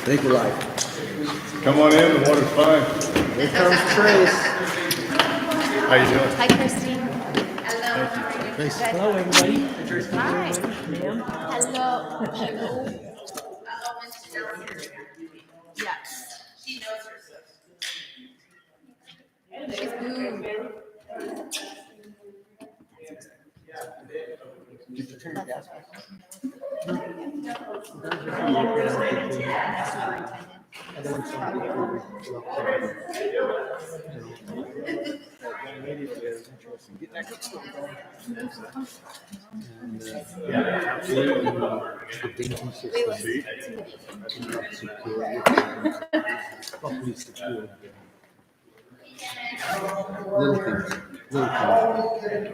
Think we're live. Come on in, the water's fine. Here comes Trace. How you doing? Hi, Christine. Hello. Trace. Hello, everybody. Hi. Ma'am. Hello. Yes. She knows her sister. She's moved. Little things.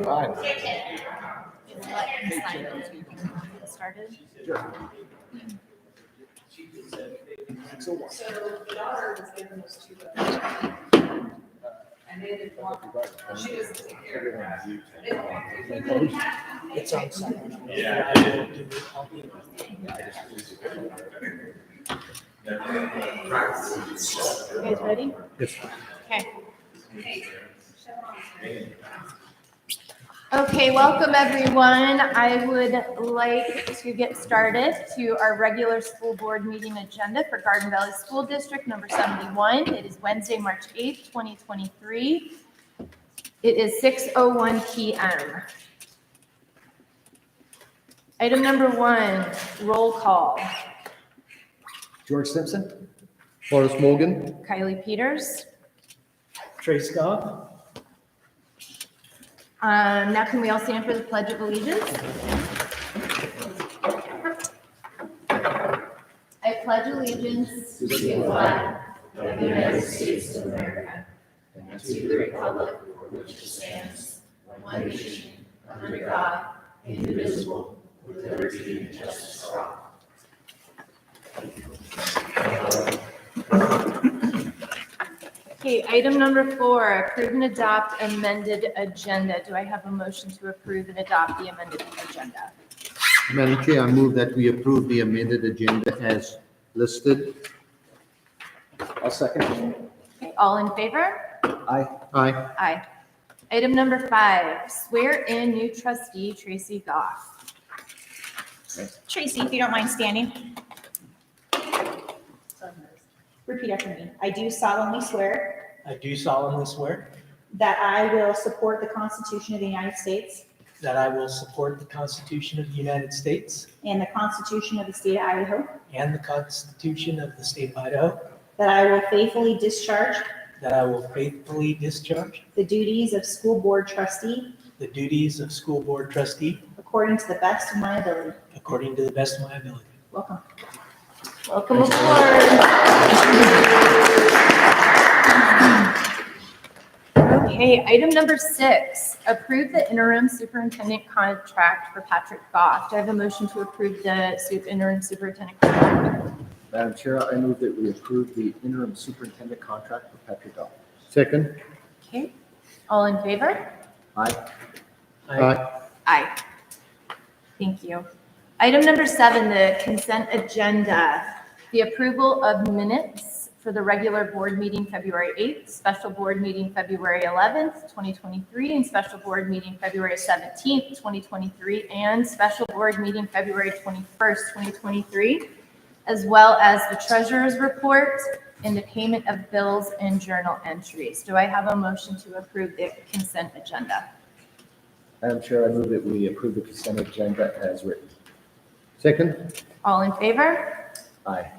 Fine. Started. It's on second. You guys ready? Yes. Okay. Okay, welcome everyone. I would like to get started to our regular school board meeting agenda for Garden Valley School District number 71. It is Wednesday, March 8th, 2023. It is 6:01 p.m. Item number 1, roll call. George Simpson. Forrest Morgan. Kylie Peters. Trace Goff. Now can we all stand for the Pledge of Allegiance? I pledge allegiance to the flag of the United States of America and to the republic for which it stands, one nation, under God, indivisible, with liberty and justice for all. Okay, item number 4, approve and adopt amended agenda. Do I have a motion to approve and adopt the amended agenda? Madam Chair, I move that we approve the amended agenda as listed. I'll second. Okay, all in favor? Aye. Aye. Aye. Item number 5, swear in new trustee Tracy Goff. Tracy, if you don't mind standing. Repeat after me. I do solemnly swear I do solemnly swear that I will support the Constitution of the United States that I will support the Constitution of the United States and the Constitution of the State of Idaho, and the Constitution of the State of Idaho, that I will faithfully discharge that I will faithfully discharge the duties of school board trustee the duties of school board trustee according to the best of my ability. according to the best of my ability. Welcome. Welcome aboard. Okay, item number 6, approve the interim superintendent contract for Patrick Goff. Do I have a motion to approve the interim superintendent contract? Madam Chair, I move that we approve the interim superintendent contract for Patrick Goff. Second. Okay, all in favor? Aye. Aye. Aye. Thank you. Item number 7, the consent agenda. The approval of minutes for the regular board meeting February 8th, special board meeting February 11th, 2023, and special board meeting February 17th, 2023, and special board meeting February 21st, 2023, as well as the treasurer's report and the payment of bills and journal entries. Do I have a motion to approve the consent agenda? Madam Chair, I move that we approve the consent agenda as written. Second. All in favor? Aye.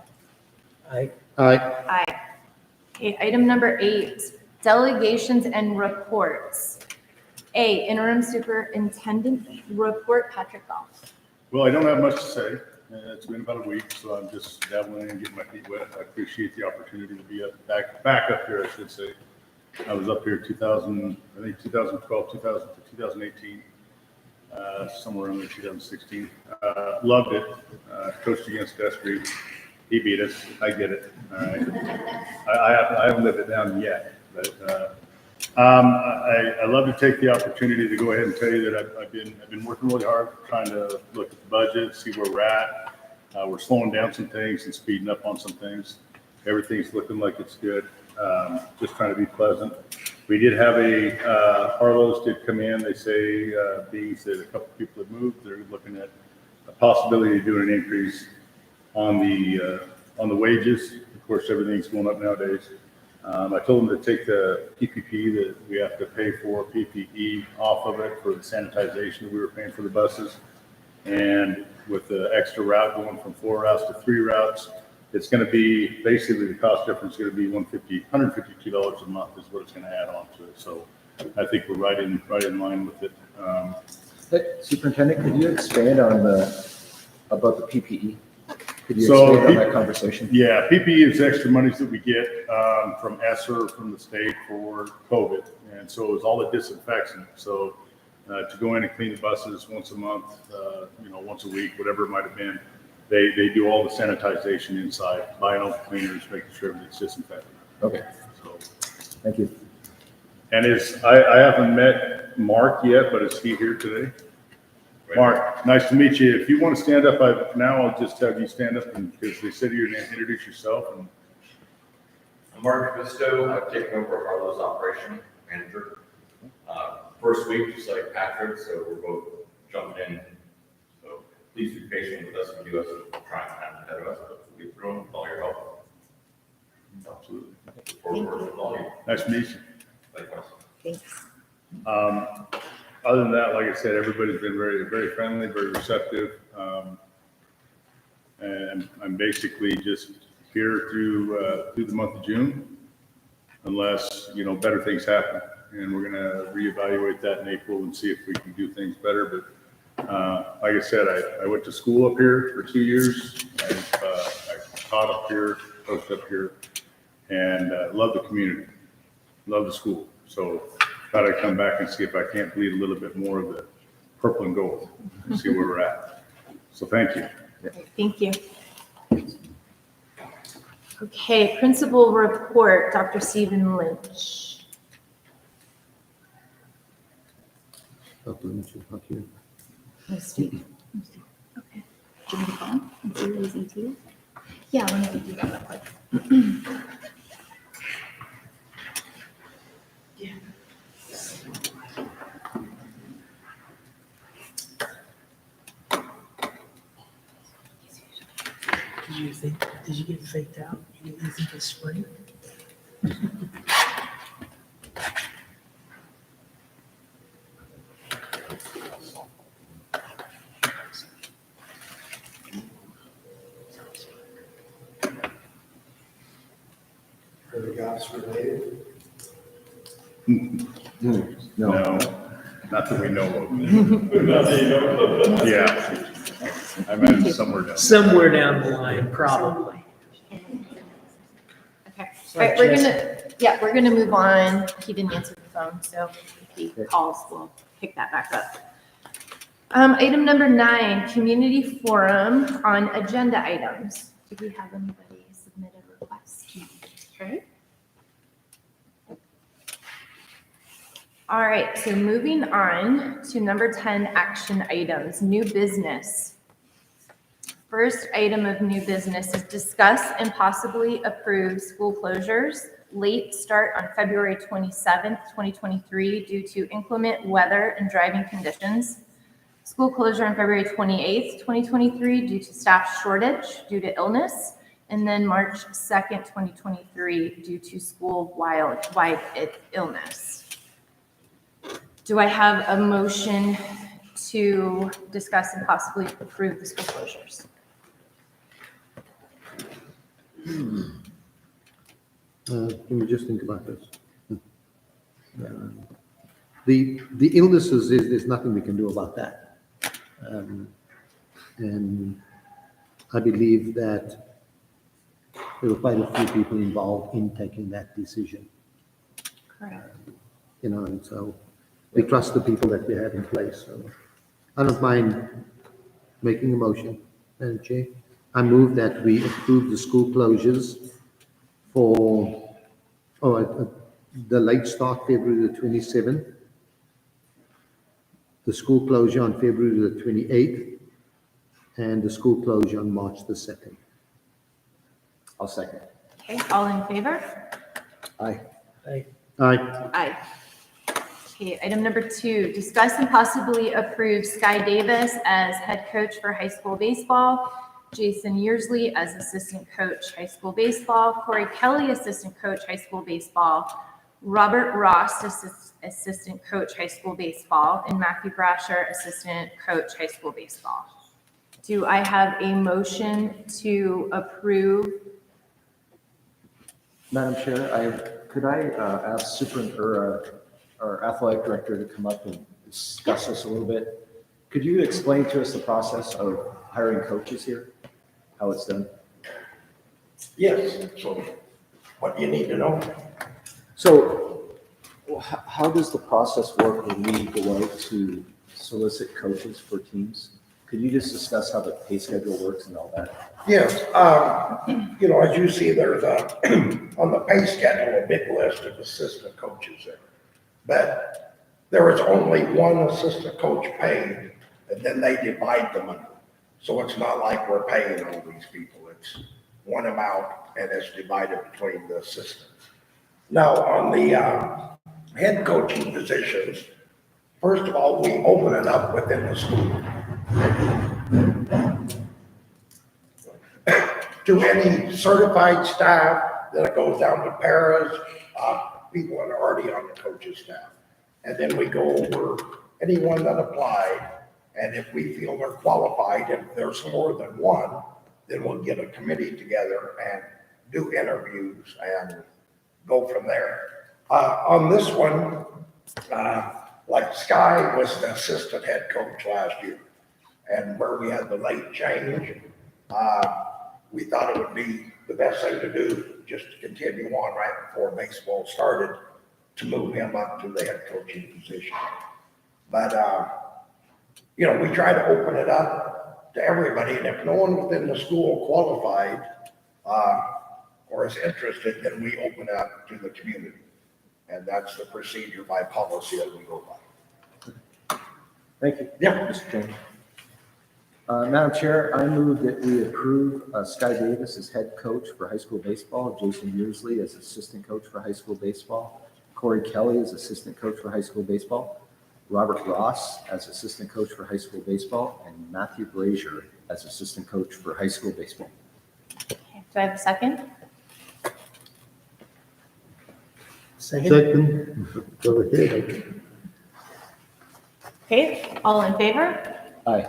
Aye. Aye. Aye. Okay, item number 8, delegations and reports. A, interim superintendent report, Patrick Goff. Well, I don't have much to say. It's been about a week, so I'm just dabbling in and getting my feet wet. I appreciate the opportunity to be back up here, I should say. I was up here 2012, 2018, somewhere under 2016. Loved it. Coached against Esprey. He beat us. I get it. All right. I haven't lived it down yet, but I love to take the opportunity to go ahead and tell you that I've been working really hard trying to look at the budget, see where we're at. We're slowing down some things and speeding up on some things. Everything's looking like it's good. Just trying to be pleasant. We did have Harlow's did come in. They say, being that a couple people have moved, they're looking at a possibility of doing an increase on the wages. Of course, everything's going up nowadays. I told them to take the PPP that we have to pay for PPE off of it for the sanitization that we were paying for the buses. And with the extra route going from 4 routes to 3 routes, it's going to be basically the cost difference is going to be $152 a month is what it's going to add on to it. So I think we're right in line with it. Hey, Superintendent, could you expand on about the PPE? Could you So expand on that conversation? Yeah, PPE is extra monies that we get from ESSER, from the state for COVID. And so it's all the disinfectant. So to go in and clean the buses once a month, once a week, whatever it might have been, they do all the sanitization inside, buying all the cleaners, making sure everything's disinfected. Okay, So, thank you. and I haven't met Mark yet, but is he here today? Mark, nice to meet you. If you want to stand up, I'll just have you stand up because they said you're going to introduce yourself. And I'm Mark Visto. I've taken over Harlow's operation manager. First week, just like Patrick, so we're both jumping in. So please be patient with us and give us a trying time ahead of us, but we'll get through them with all your help. absolutely. Look forward to working with all you. Nice to meet you. Likewise. Thanks. Other than that, like I said, everybody's been very, very friendly, very receptive. And I'm basically just here through the month of June, unless, better things happen. And we're gonna reevaluate that in April and see if we can do things better. But like I said, I went to school up here for 2 years. I taught up here, coached up here, and love the community, love the school. So thought I'd come back and see if I can't bleed a little bit more of the purple and gold and see where we're at. So thank you. Thank you. Okay, principal report, Dr. Stephen Lynch. Dr. Lynch is not here. Okay. Do you want to call him and see what he's ET? Yeah, let me do that real quick. Did you get faked out? You think it's spring? Are the gods related? No. No, not that we know of. Yeah. I imagine somewhere down. Somewhere down the line, probably. Okay, all right, we're gonna move on. He didn't answer the phone, so if he calls, we'll pick that back up. Item number 9, community forum on agenda items. Do we have anybody submit a request? Okay. All right, so moving on to number 10, action items, new business. First item of new business is discuss and possibly approve school closures, late start on February 27th, 2023 due to inclement weather and driving conditions. School closure on February 28th, 2023 due to staff shortage due to illness. And then March 2nd, 2023 due to school-wide illness. Do I have a motion to discuss and possibly approve the school closures? Let me just think about this. The illnesses, there's nothing we can do about that. And I believe that there were quite a few people involved in taking that decision. Correct. And so we trust the people that we have in place. So I don't mind making a motion, Madam Chair. I move that we approve the school closures for, the late start February the 27th, the school closure on February the 28th, and the school closure on March the 2nd. I'll second. Okay, all in favor? Aye. Aye. Aye. Okay, item number 2, discuss and possibly approve Sky Davis as head coach for high school baseball, Jason Yearsley as assistant coach high school baseball, Corey Kelly assistant coach high school baseball, Robert Ross assistant coach high school baseball, and Matthew Brasher assistant coach high school baseball. Do I have a motion to approve? Madam Chair, could I ask our athletic director to come up and discuss this a little bit? Could you explain to us the process of hiring coaches here? How it's done? Yes, so what do you need to know? So how does the process work when we go out to solicit coaches for teams? Could you just discuss how the pay schedule works and all that? Yes, as you see, there's on the pay schedule, a big list of assistant coaches there. But there is only one assistant coach paid, and then they divide the money. So it's not like we're paying all these people. It's one amount, and it's divided between the assistants. Now, on the head coaching positions, first of all, we open it up within the school to any certified staff. Then it goes down to paras, people that are already on the coach's staff. And then we go over anyone that applied, and if we feel they're qualified, if there's more than one, then we'll get a committee together and do interviews and go from there. On this one, like Sky was the assistant head coach last year, and where we had the late change, we thought it would be the best thing to do, just to continue on right before baseball started, to move him up to the head coaching position. But, we try to open it up to everybody, and if no one within the school qualified or is interested, then we open it up to the community. And that's the procedure by policy that we go by. Thank you. Yeah. Mr. Chairman. Madam Chair, I move that we approve Sky Davis as head coach for high school baseball, Jason Yearsley as assistant coach for high school baseball, Corey Kelly as assistant coach for high school baseball, Robert Ross as assistant coach for high school baseball, and Matthew Brazier as assistant coach for high school baseball. Okay, do I have a second? Second? Second, go ahead. Okay, all in favor? Aye.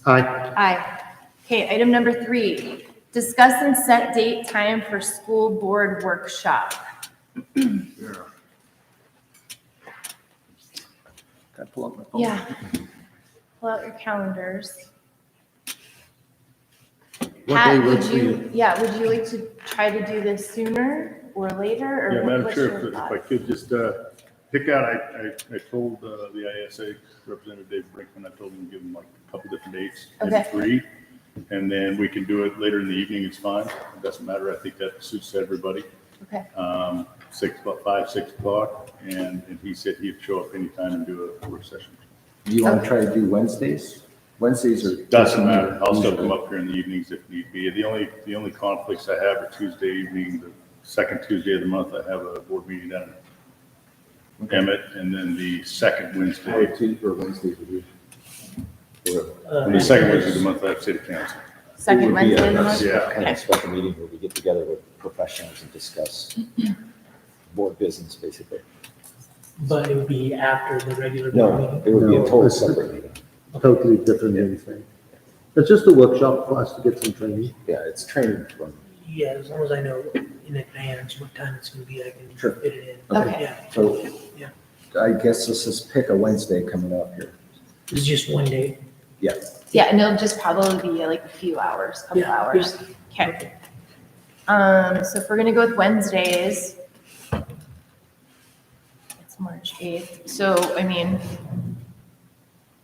Aye. Aye. Okay, item number 3, discuss and set date time for school board workshop. Can I pull up my phone? Yeah. Pull out your calendars. What Pat, day would works for you? would you like to try to do this sooner or later? Or Yeah, Madam what's Chair, your if I thought? could just pick out, I told the ISA Representative Dave Brinkman, I told him to give him like a couple different dates, maybe Okay. 3. And then we can do it later in the evening, it's fine. It doesn't matter. I think that suits everybody. Okay, 5, 6 o'clock. And he said he'd show up anytime and do a work session. Do you want to try to do Wednesdays? Wednesdays are. Doesn't matter. I'll still usually. come up here in the evenings if need be. The only conflicts I have are Tuesday evening, the second Tuesday of the month, I have a board meeting down in Emmett, and then the second How Wednesday, are Tuesdays or Wednesdays with you? and the second Wednesday of the month, I have city council. second would be Wednesday of the a- month? Yeah. Kind of special meeting where we get together with professionals and discuss board business, basically. But it would be after the regular board No, meeting. it would be a No, total it's- separate meeting. Totally different anything. It's just a workshop for us to get some training. Yeah, it's training from, Yeah, as long as I know in advance what time it's gonna be, I can Sure. fit it in. Okay. Yeah, So Yeah. I guess let's just pick a Wednesday coming up here. it's just one day. Yeah. Yeah, and it'll just probably be like a few hours, couple Yeah, hours. Okay. So if we're gonna go with Wednesdays, it's March 8th. So, I mean,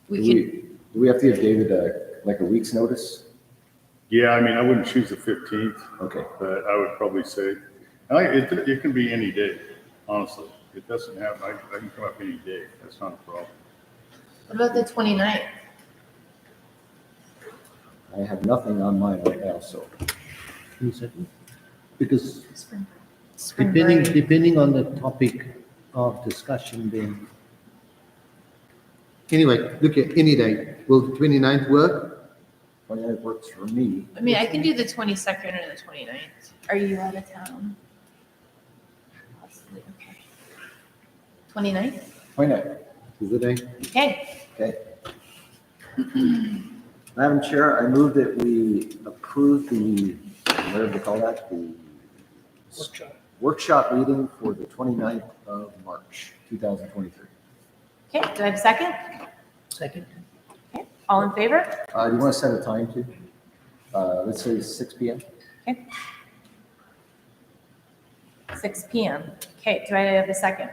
we could, Do we have to give David like a week's notice? Yeah, I mean, I wouldn't choose the 15th, Okay. but I would probably say, it can be any day, honestly. It doesn't have, I can come up any day. That's not a problem. what about the 29th? I have nothing on mine right now, so. One second. Because Spring depending, break. depending on the topic of discussion then. Anyway, look at any day. Will the 29th work? 29th works for me. I mean, I can do the 22nd or the 29th. Are you out of town? Possibly, okay. 29th? 29th, Tuesday? Okay. okay. Madam Chair, I move that we approve the, what do they call that? The Workshop. workshop meeting for the 29th of March, 2023. Okay, do I have a second? Second. Okay, all in favor? Do you want to set a time too? Let's say 6 PM. Okay. 6 PM. Okay, do I have a second?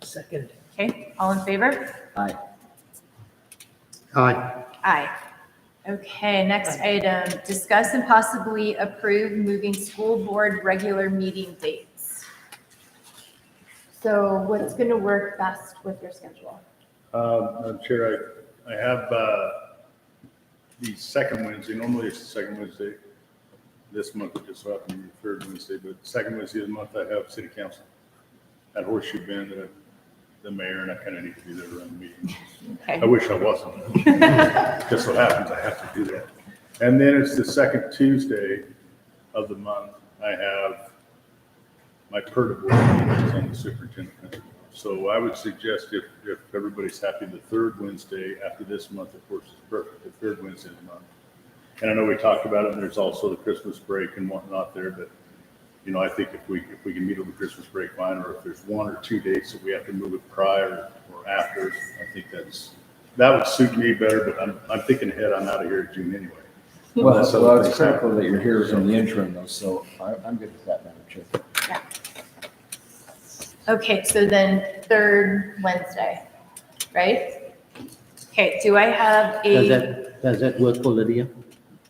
Second. Okay, all in favor? Aye. Aye. Aye. Okay, next item, discuss and possibly approve moving school board regular meeting dates. So what's going to work best with your schedule? Madam Chair, I have the second Wednesday, normally it's the second Wednesday. This month it just so happened to be the third Wednesday, but second Wednesday of the month I have city council at Horseshoe Bend, the mayor, and I kind of need to be there around the meeting. Okay. I wish I wasn't. Just so happens I have to do that. And then it's the second Tuesday of the month. I have my PERTA board meetings on the superintendent principal. So I would suggest if everybody's happy, the third Wednesday after this month, of course, is perfect, the third Wednesday of the month. And I know we talked about it, and there's also the Christmas break and whatnot there, but, you know, I think if we can meet over Christmas break, fine, or if there's 1 or 2 dates that we have to move it prior or after, I think that would suit me better, but I'm thinking ahead, I'm out of here in June anyway. Well, Unless well, other it's things critical happen. that you're here in the interim though, so I'm good with that, Madam Chair. Okay, so then third Wednesday, right? Okay, do I have Does that work for Lydia?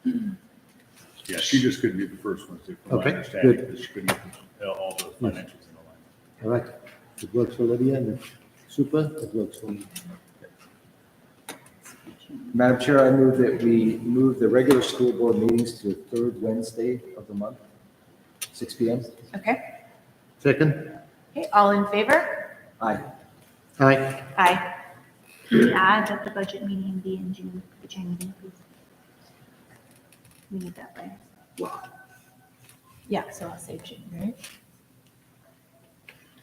Yeah, she just couldn't be the first Wednesday, from my Okay, understanding, good. because she couldn't get all the financials in the line. All right. It works for Lydia and super, it works for me. Madam Chair, I move that we move the regular school board meetings to the third Wednesday of the month, 6 PM. Okay, Second? okay, all in favor? Aye. Aye. Aye. Can we add that the budget meeting be in June, the June meeting, please? We need that, right? Yeah, so I'll say June, right?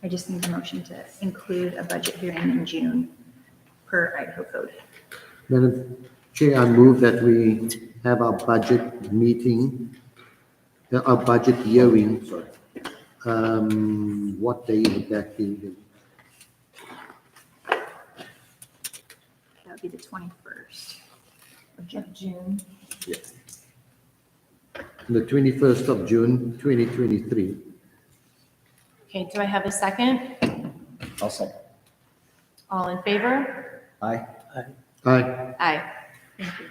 I just need a motion to include a budget hearing in June per Idaho code. Madam Chair, I move that we have our budget meeting, our budget hearing, sorry. What day would that be? That would be the 21st of June. June. The 21st of June, 2023. Okay, do I have a second? I'll second. All in favor? Aye. Aye. Aye. Thank you.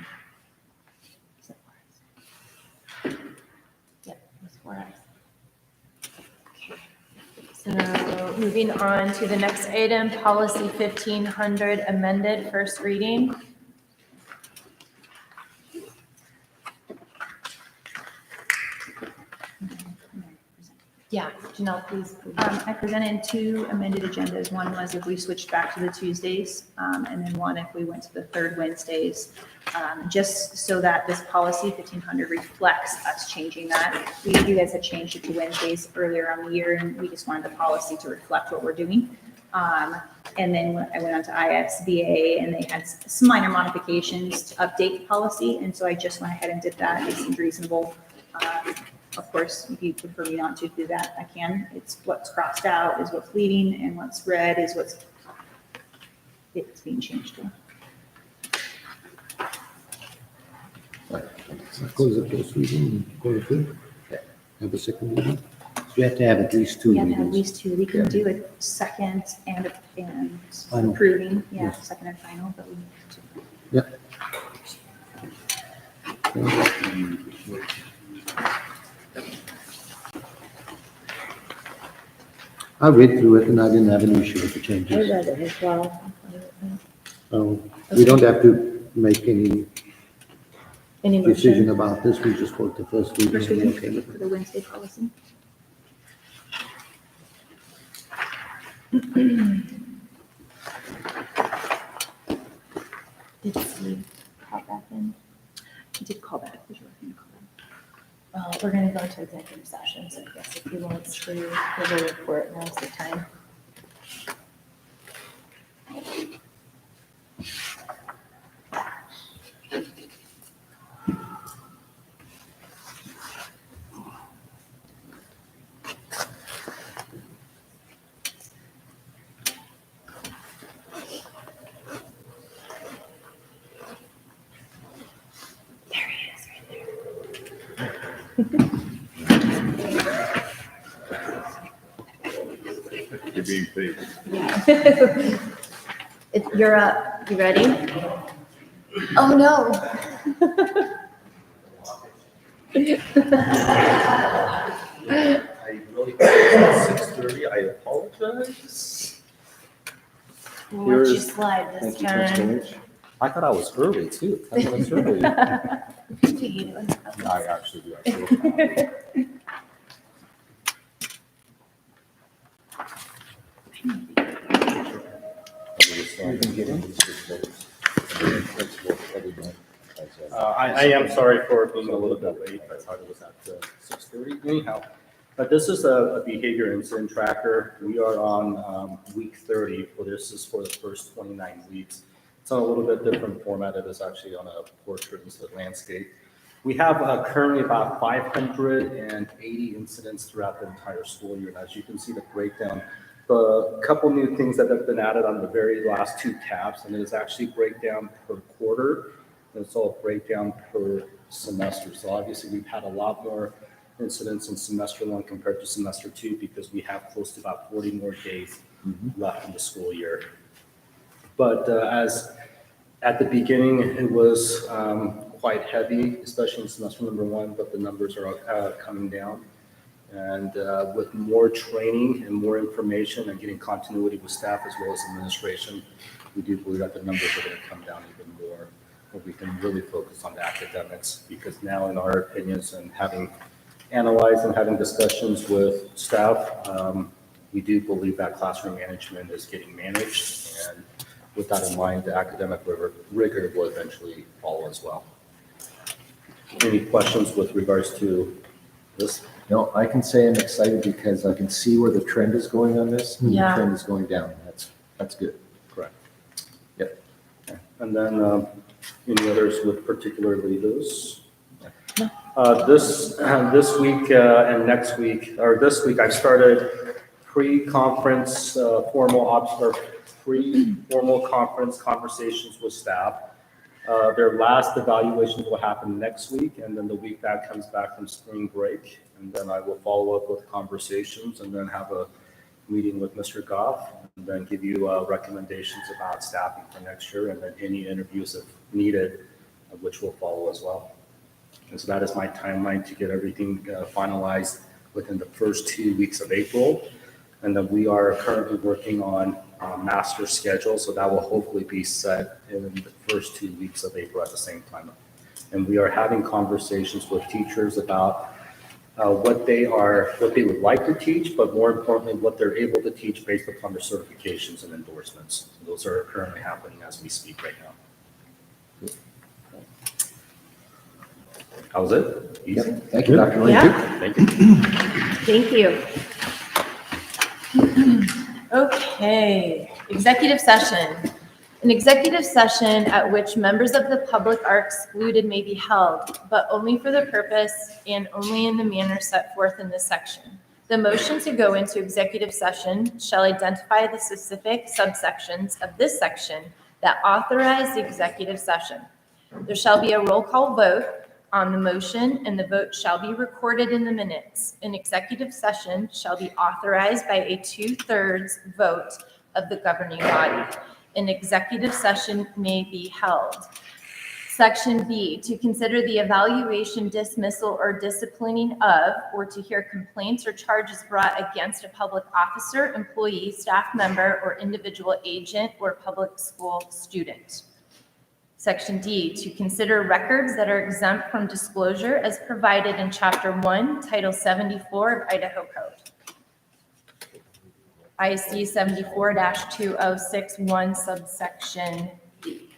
Yep, it's 4 ayes. Okay. So moving on to the next item, policy 1500 amended, first reading. Yeah, Janelle, please. I presented 2 amended agendas. One was if we switched back to the Tuesdays, and then one if we went to the third Wednesdays, just so that this policy 1500 reflects us changing that. You guys had changed it to Wednesdays earlier on the year, and we just wanted the policy to reflect what we're doing. And then I went on to ISBA, and they had some minor modifications to update the policy, and so I just went ahead and did that. It seemed reasonable. Of course, if you prefer me not to do that, I can. It's what's crossed out is what's leading, and what's red is what's it's being changed to. Close the first reading, and call it good. Have a second reading. You have to have at least 2 We have to have at readings. least 2. We can do a second and Final. approving, yeah, Yes. second and final, but we have to. Yep. I read through it and I didn't have an issue with the changes. read it as well. So we don't have to make any Any decision motion about this. We just vote the first reading. First and be reading okay with for it. the Wednesday policy? Did Steve pop back in? He did call back. Would you like me to call back? Well, we're gonna go into executive session, so I guess if he wants to give a report, now's the time. There he is, right there. You're being paid. You're up. You ready? Oh, no. I really, it's 6:30, I apologize. We'll let you slide this Thank you, Coach time. Lynch. I thought I was early too, 10 minutes early. I actually do. I feel You can get into this reports. I am sorry for being a little bit late, I thought it was at 6:30 anyhow. But this is a behavior incident tracker. We are on week 30, for this is for the first 29 weeks. It's on a little bit different format, it is actually on a portrait instead of landscape. We have currently about 580 incidents throughout the entire school year, and as you can see the breakdown, the couple new things that have been added on the very last two tabs, and it is actually breakdown per quarter, and it's all breakdown per semester. So obviously, we've had a lot more incidents in semester one compared to semester two because we have close to about 40 more days left in the school year. But as at the beginning, it was quite heavy, especially in semester number one, but the numbers are coming down. And with more training and more information and getting continuity with staff as well as administration, we do believe that the numbers are going to come down even more, where we can really focus on the academics. Because now, in our opinions, and having analyzed and having discussions with staff, we do believe that classroom management is getting managed. And with that in mind, the academic rigor will eventually follow as well. Any questions with regards to this? No, I can say I'm excited because I can see where the trend is going on this. and Yeah. The trend is going down. That's good. Correct. Yep. And then any others with particularly those? This week and next week, or this week, I've started pre-conference pre-formal conference conversations with staff. Their last evaluations will happen next week, and then the week that comes back from spring break. And then I will follow up with conversations and then have a meeting with Mr. Goff, and then give you recommendations about staffing for next year, and then any interviews if needed, which will follow as well. And so that is my timeline to get everything finalized within the first 2 weeks of April. And then we are currently working on master schedule, so that will hopefully be set in the first 2 weeks of April at the same time. And we are having conversations with teachers about what they would like to teach, but more importantly, what they're able to teach based upon their certifications and endorsements. So those are currently happening as we speak right now. How was it? Easy? Yep. Thank you, Dr. Lynch. Yeah. Thank you. Thank you. Okay, executive session. An executive session at which members of the public are excluded may be held, but only for the purpose and only in the manner set forth in this section. The motion to go into executive session shall identify the specific subsections of this section that authorize the executive session. There shall be a roll call vote on the motion, and the vote shall be recorded in the minutes. An executive session shall be authorized by a 2/3 vote of the governing body. An executive session may be held. Section B, to consider the evaluation, dismissal, or disciplining of, or to hear complaints or charges brought against a public officer, employee, staff member, or individual agent or public school student. Section D, to consider records that are exempt from disclosure as provided in Chapter 1, Title 74 of Idaho Code. IC 74-2061 subsection D.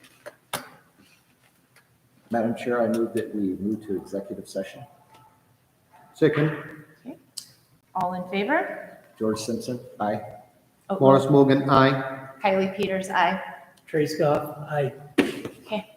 Madam Chair, I move that we move to executive session. Second, All in favor? George Simpson, aye. Oh, Morris Morgan, aye. Kylie Peters, aye. Trace Goff, aye. Okay.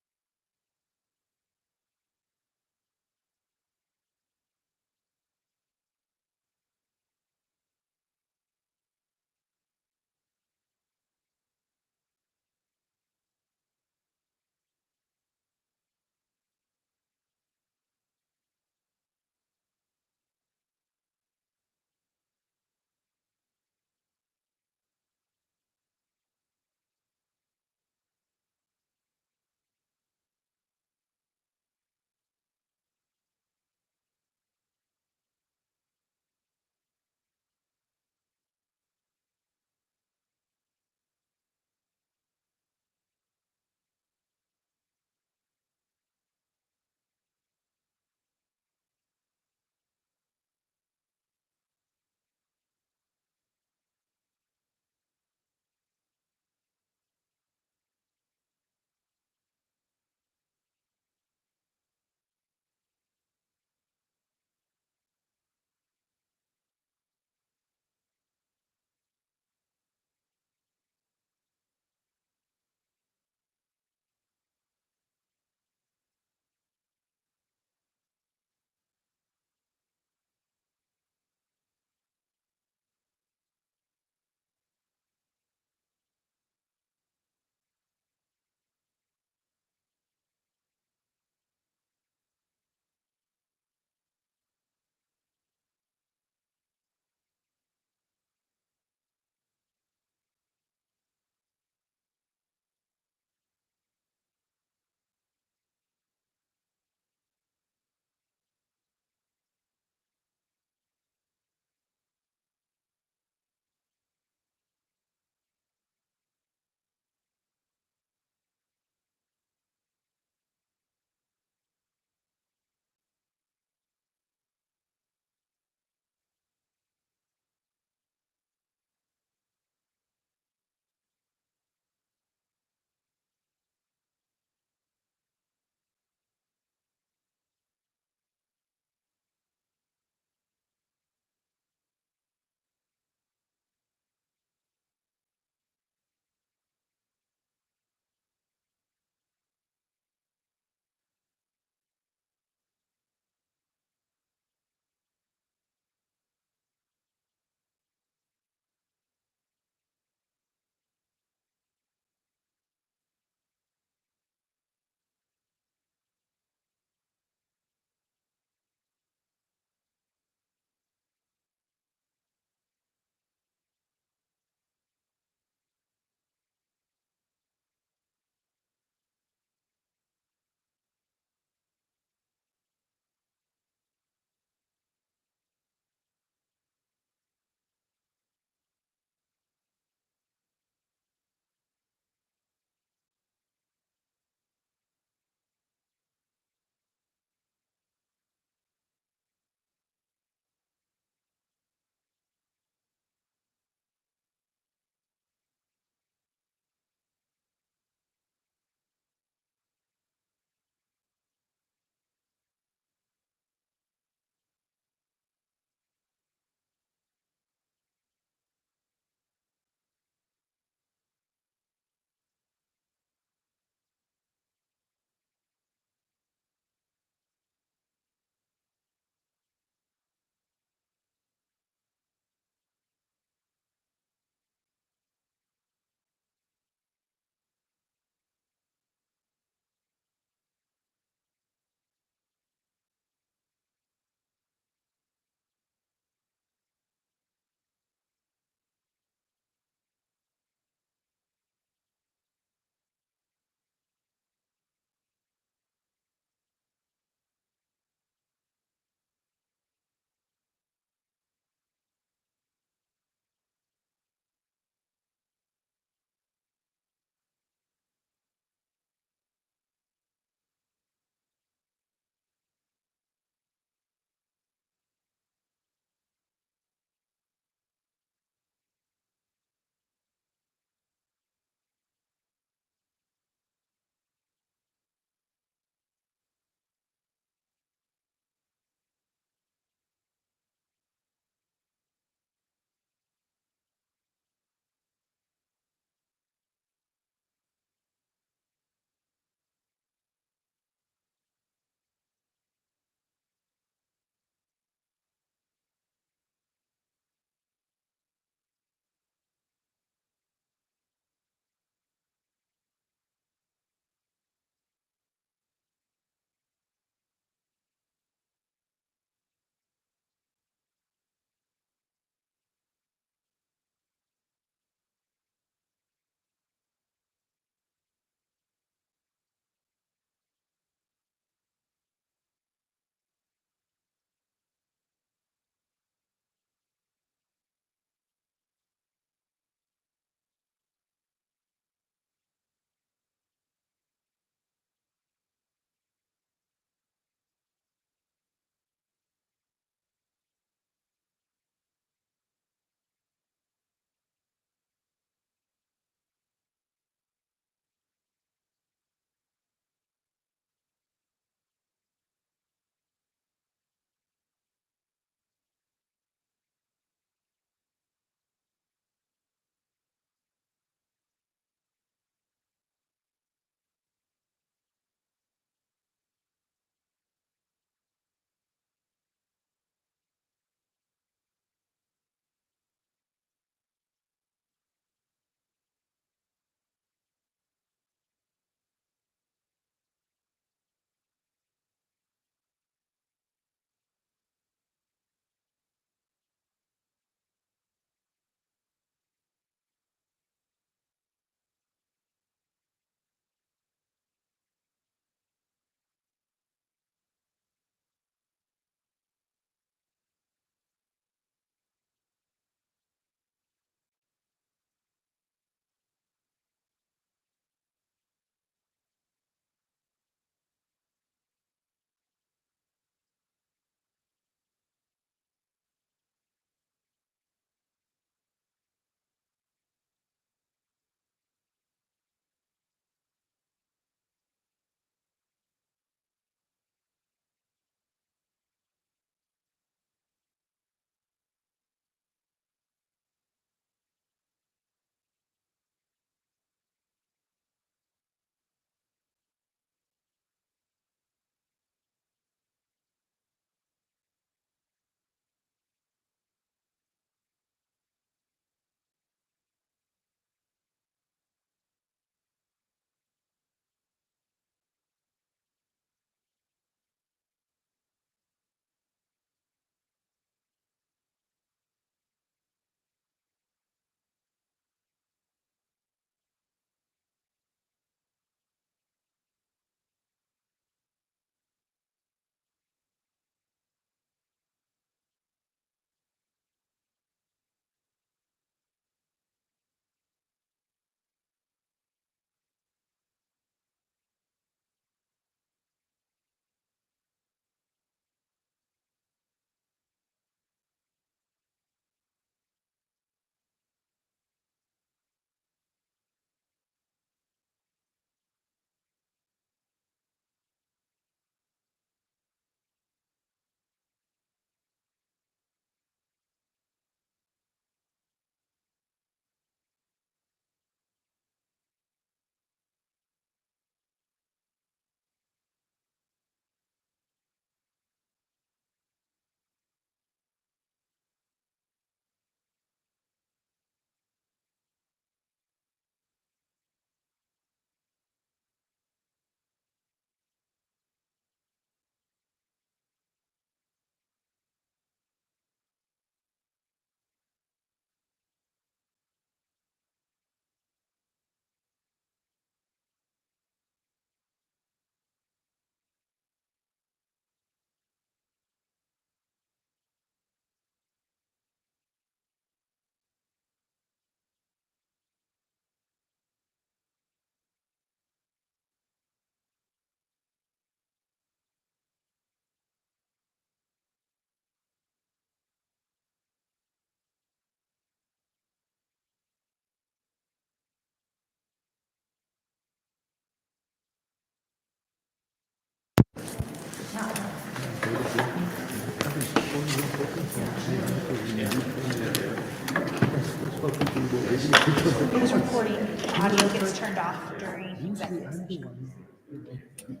It was recording, audio gets turned off during executive session.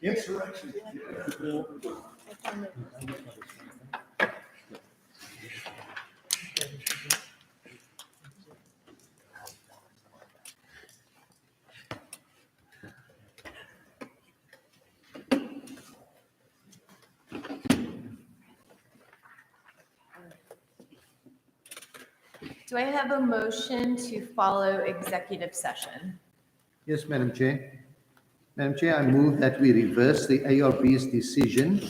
Insurrection. Do I have a motion to follow executive session? Yes, Madam Chair. Madam Chair, I move that we reverse the ARB's decision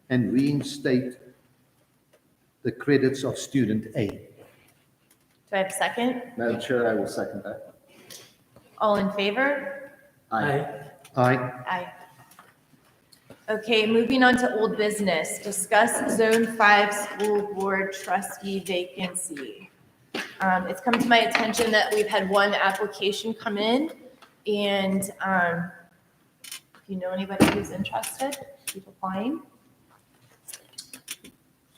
and reinstate the credits of student A. Do I have a second? Madam Chair, I will second that. All in favor? Aye. Aye. Aye. Okay, moving on to old business. Discuss Zone 5 School Board Trustee vacancy. It's come to my attention that we've had one application come in, and if you know anybody who's interested, keep applying.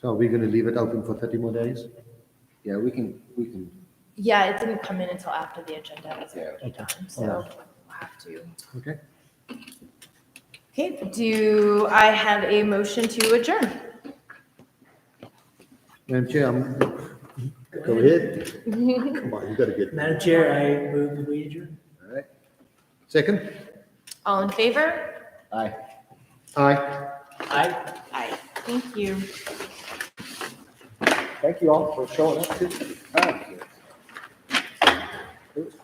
So are we going to leave it open for 30 more days? Yeah, we can, Yeah, it didn't come in until after the agenda was Yeah. already done, so All we'll right. have to. Okay. Okay, do I have a motion to adjourn? Madam Chair, go ahead. Come on, you got to get. Madam Chair, I move that we adjourn. all right. Second? All in favor? Aye. Aye. Aye. Aye. Thank you. Thank you all for showing up too. It was